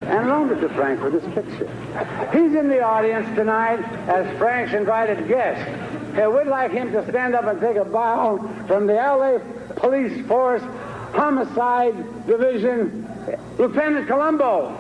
and loaned it to Frank for this picture. He's in the audience tonight as Frank's invited guest. We'd like him to stand up and take a bow from the L.A. Police Force Homicide Division, Lieutenant Colombo.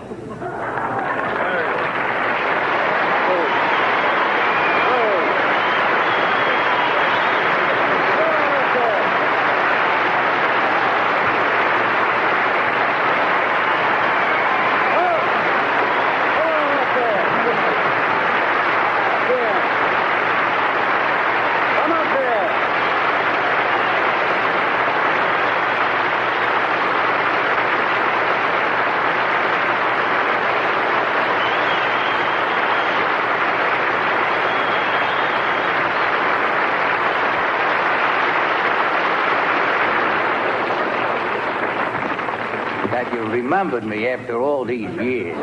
You remembered me after all these years.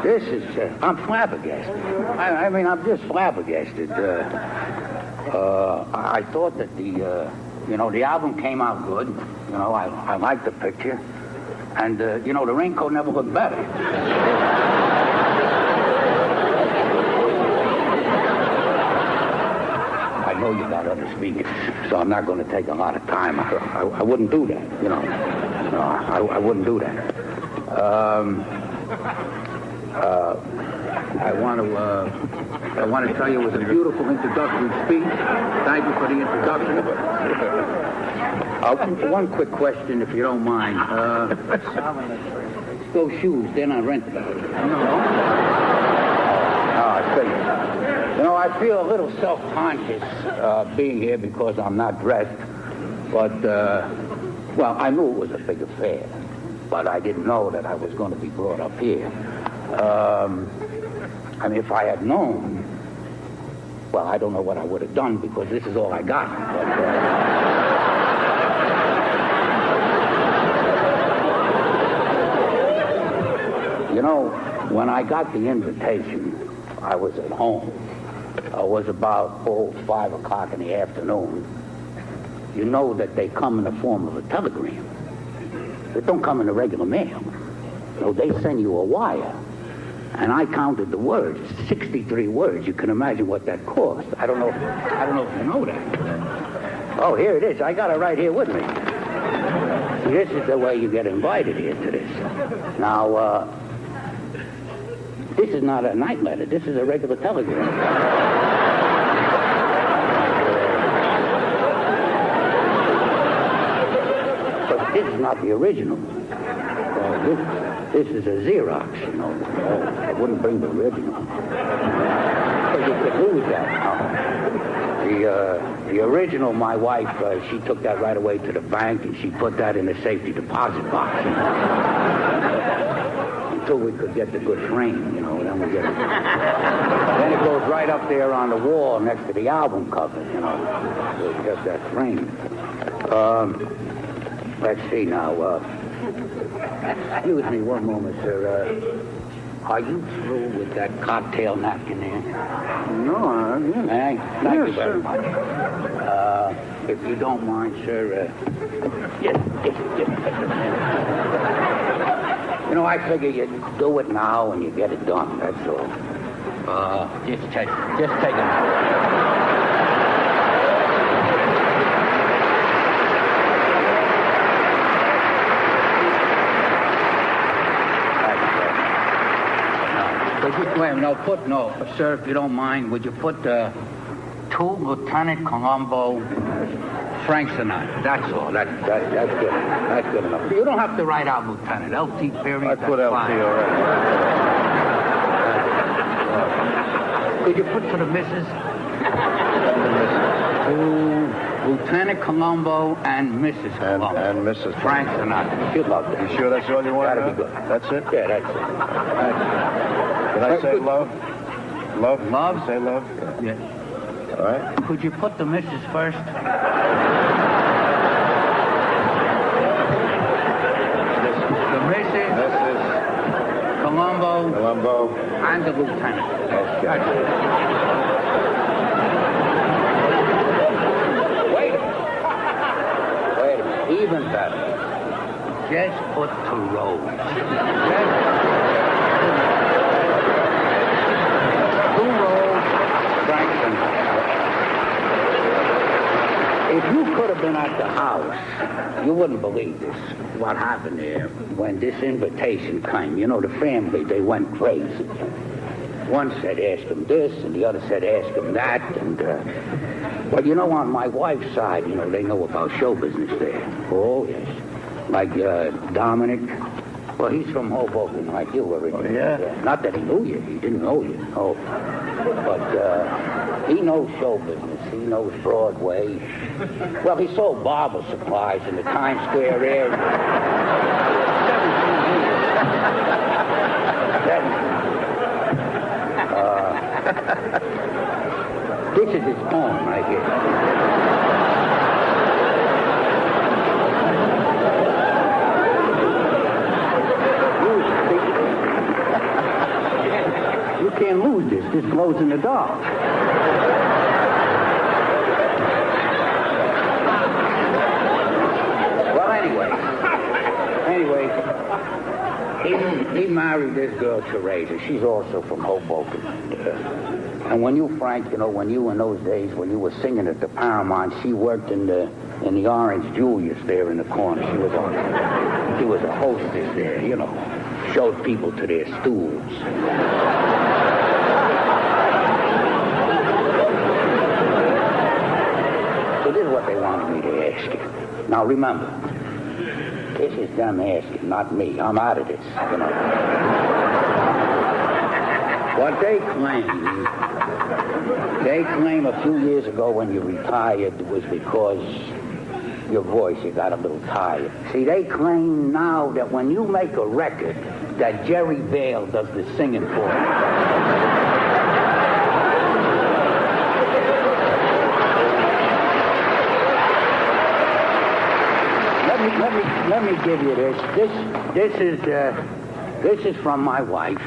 This is, I'm flabbergasted. I mean, I'm just flabbergasted. I thought that the album came out good. You know, I liked the picture. And, the raincoat never looked better. I know you got other speakers, so I'm not going to take a lot of time. I wouldn't do that, No, I wouldn't do that. I want to tell you it was a beautiful introductory speech. Thank you for the introduction. One quick question, if you don't mind. Those shoes, they're not rented. No, I figured. I feel a little self-conscious being here because I'm not dressed. But, I knew it was a big affair. But I didn't know that I was going to be brought up here. If I had known, I don't know what I would have done because this is all I got. But, when I got the invitation, I was at home. It was about 5 o'clock in the afternoon. You know that they come in the form of a telegram. They don't come in the regular mail. No, they send you a wire. And I counted the words, 63 words. You can imagine what that cost. I don't know if you know that. Oh, here it is. I got it right here with me. See, this is the way you get invited here to this. Now, this is not a night letter. This is a regular telegram. But this is not the original. This is a Xerox, I wouldn't bring the original. But you could lose that. The original, my wife, she took that right away to the bank and she put that in the safety deposit box. Until we could get the good frame, then we get it. Then it goes right up there on the wall next to the album cover, So just that frame. Let's see now. Excuse me one moment, sir. Are you through with that cocktail napkin there? No, Thank you very much. If you don't mind, sir, just I figure you do it now and you get it done, that's all. Just take it. Sir, if you don't mind, would you put to Lieutenant Colombo, Frank Sinatra? That's all. That's good. That's good enough. You don't have to write out Lieutenant. L.T. Perry. I put L.T. already. Could you put to the missus? Lieutenant Colombo and Mrs. Colombo. And Mrs. Frank Sinatra. She'd love that. You sure that's all you want? That'd be good. That's it? Yeah, that's it. Can I say love? Love? Love? Say love? Yeah. All right. Could you put the missus first? The missus. Mrs. Colombo. And the lieutenant. Okay. even better. Just put to Rose. To Rose, Frank Sinatra. If you could have been at the house, you wouldn't believe this. What happened there when this invitation came. You know, the family, they went crazy. One said, ask him this, and the other said, ask him that. And, but, you know, on my wife's side, you know, they know about show business there. Oh, yes. Like Dominic. Well, he's from Hoboken, like you originally. Oh, yeah? Not that he knew you. He didn't know you. Oh. But he knows show business. He knows Broadway. Well, he sold barber supplies in the Times Square area. 17 years. This is his home right here. You can't lose this. This glows in the dark. Well, anyway, he married this girl, Teresa. She's also from Hoboken. And when you, Frank, you know, when you in those days, when you were singing at the Paramount, she worked in the Orange Julius there in the corner. She was a hostess there, you know, showed people to their stools. So this is what they wanted me to ask you. Now remember, this is them asking, not me. I'm out of this, you know. What they claim a few years ago when you retired was because your voice, you got a little tired. See, they claim now that when you make a record, that Jerry Vale does the singing for you. Let me give you this. This is from my wife.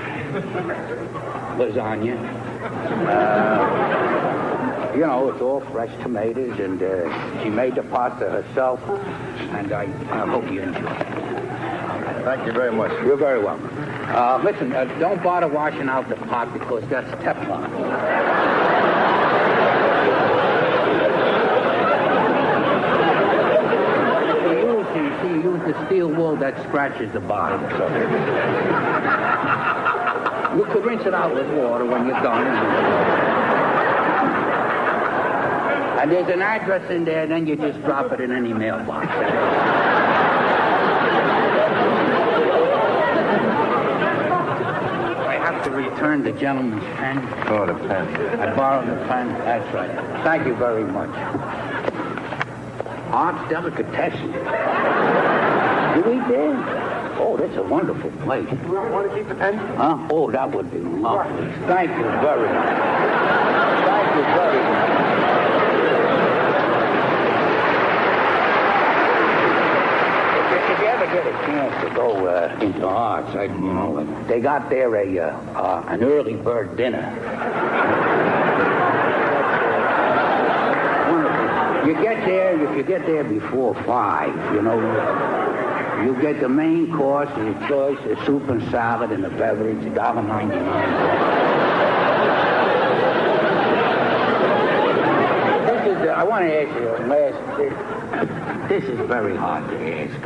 Lasagna. You know, it's all fresh tomatoes, and she made the pasta herself, and I hope you enjoy it. Thank you very much. You're very welcome. Listen, don't bother washing out the pot because that's Teflon. You use the steel wool that scratches the bottom. So. You could rinse it out with water when you're done. And there's an address in there, then you just drop it in any mailbox. I have to return the gentleman's pen. Oh, the pen. I borrowed the pen. That's right. Thank you very much. Art's Delicatessen. You eat there? Oh, that's a wonderful place. You want to keep the pen? Huh? Oh, that would be lovely. Thank you very much. Thank you very much. If you ever get a chance to go into Arts, you know, they got there an early bird dinner. You get there, if you get there before 5, you know, you get the main course, the choice, the soup and salad, and the beverage, $1.99. I want to ask you, this is very hard to ask.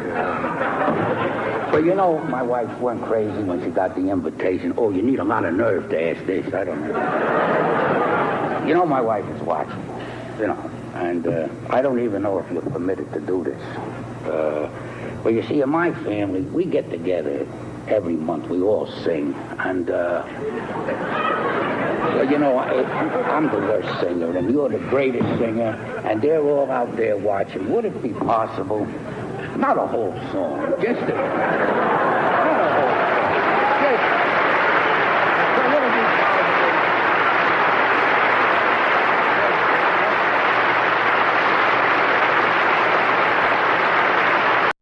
But you know, my wife went crazy when she got the invitation. Oh, you need a lot of nerve to ask this. I don't know. You know, my wife is watching, you know. And I don't even know if you're permitted to do this. But you see, in my family, we get together every month. We all sing. And, well, you know, I'm the worst singer, and you're the greatest singer, and they're all out there watching. Would it be possible, not a whole song, just a...